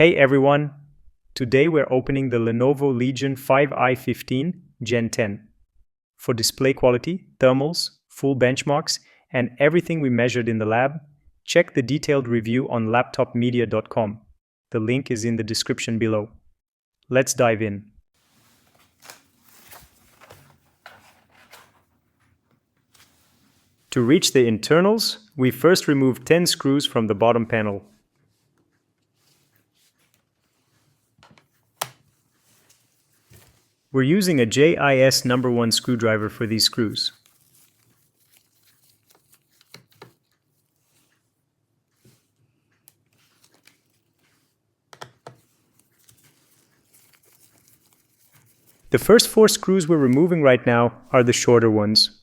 Hey everyone! Today we're opening the Lenovo Legion 5i15 Gen 10. For display quality, thermals, full benchmarks, and everything we measured in the lab, check the detailed review on laptopmedia.com. The link is in the description below. Let's dive in. To reach the internals, we first remove 10 screws from the bottom panel. We're using a JIS number 1 screwdriver for these screws. The first 4 screws we're removing right now are the shorter ones.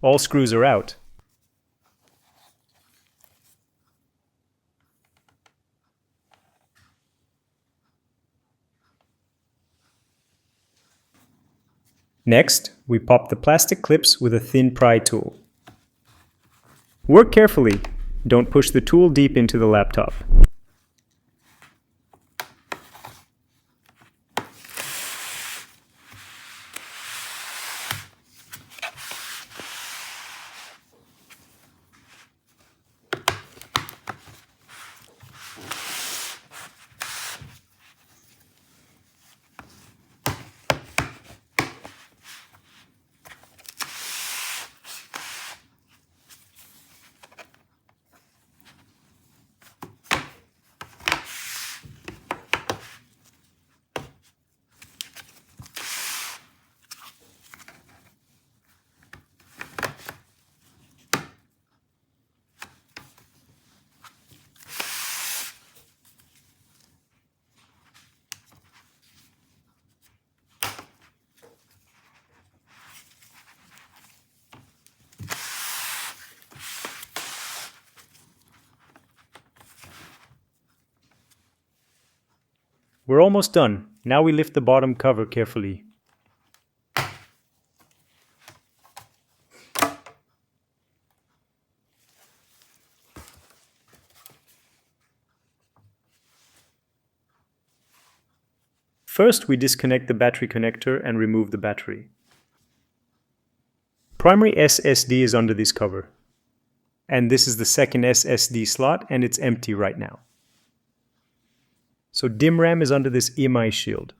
All screws are out. Next, we pop the plastic clips with a thin pry tool. Work carefully. Don't push the tool deep into the laptop. We're almost done. Now we lift the bottom cover carefully. First, we disconnect the battery connector and remove the battery. Primary SSD is under this cover. And this is the second SSD slot, and it's empty right now. So DIMM is under this EMI Shield.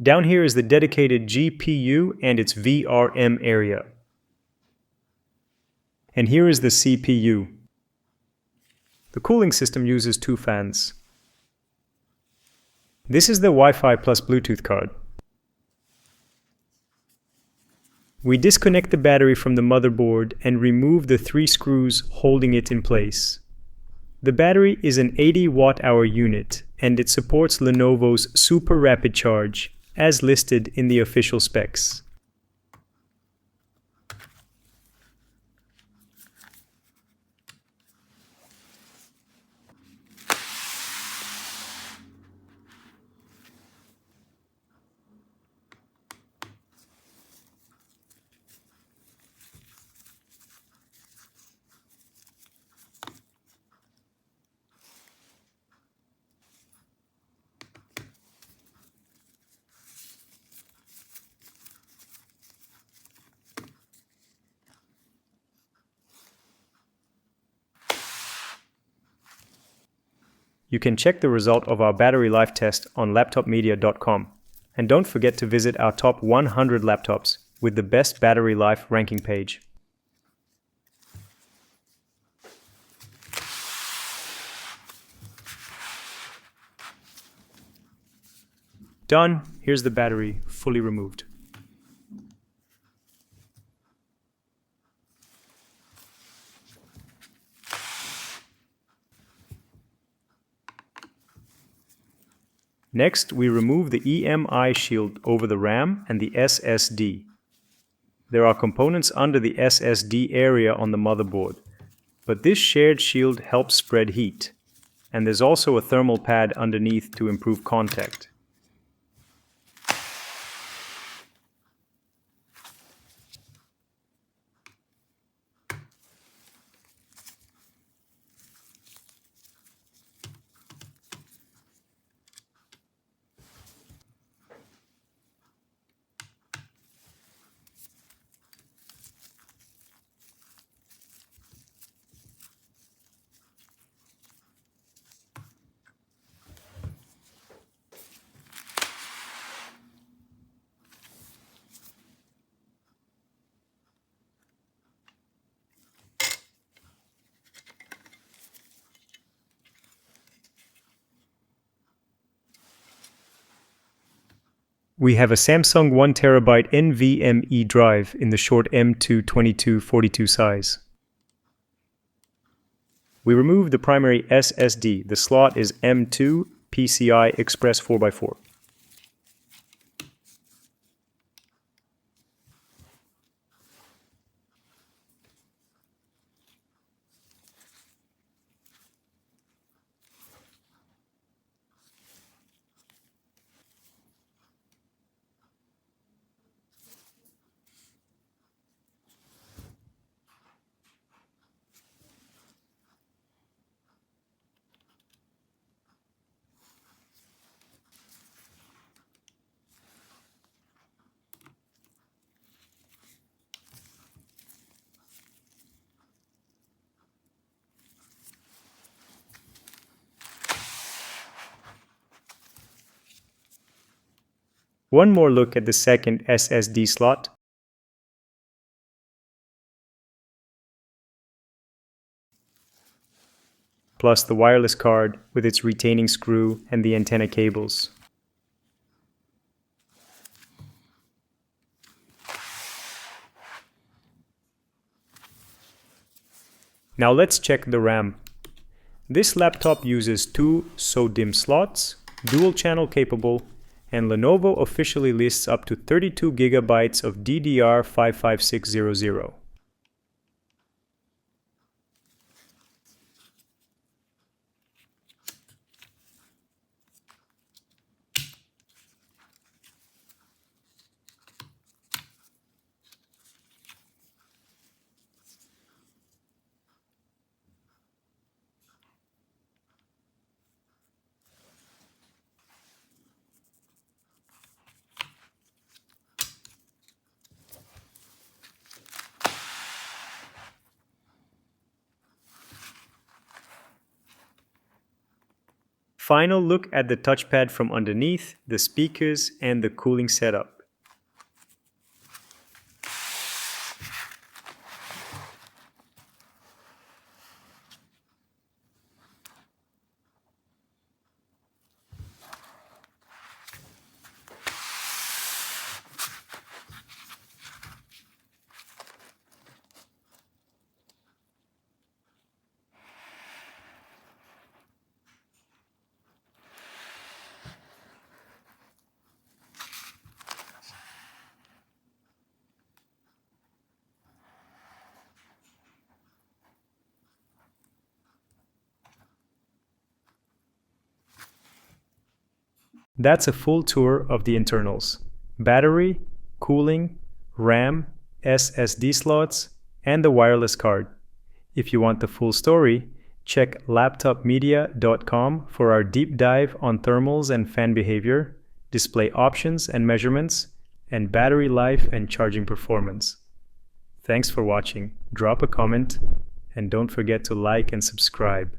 Down here is the dedicated GPU and its VRM area. And here is the CPU. The cooling system uses 2 fans. This is the Wi-Fi plus Bluetooth card. We disconnect the battery from the motherboard and remove the 3 screws holding it in place. The battery is an 80 watt-hour unit, and it supports Lenovo's super rapid charge, as listed in the official specs. You can check the result of our battery life test on laptopmedia.com. And don't forget to visit our top 100 laptops with the best battery life ranking page. Done. Here's the battery fully removed. Next, we remove the EMI Shield over the RAM and the SSD. There are components under the SSD area on the motherboard, but this shared shield helps spread heat, and there's also a thermal pad underneath to improve contact. We have a Samsung 1TB NVMe drive in the short M22242 size. We remove the primary SSD. The slot is M2 PCI Express 4x4. One more look at the second SSD slot. Plus the wireless card with its retaining screw and the antenna cables. Now let's check the RAM. This laptop uses two SO-DIMM slots, dual channel capable, and Lenovo officially lists up to 32 GB of DDR55600. Final look at the touchpad from underneath, the speakers, and the cooling setup. That's a full tour of the internals: battery, cooling, RAM, SSD slots, and the wireless card. If you want the full story, check laptopmedia.com for our deep dive on thermals and fan behavior, display options and measurements, and battery life and charging performance. Thanks for watching. Drop a comment, and don't forget to like and subscribe.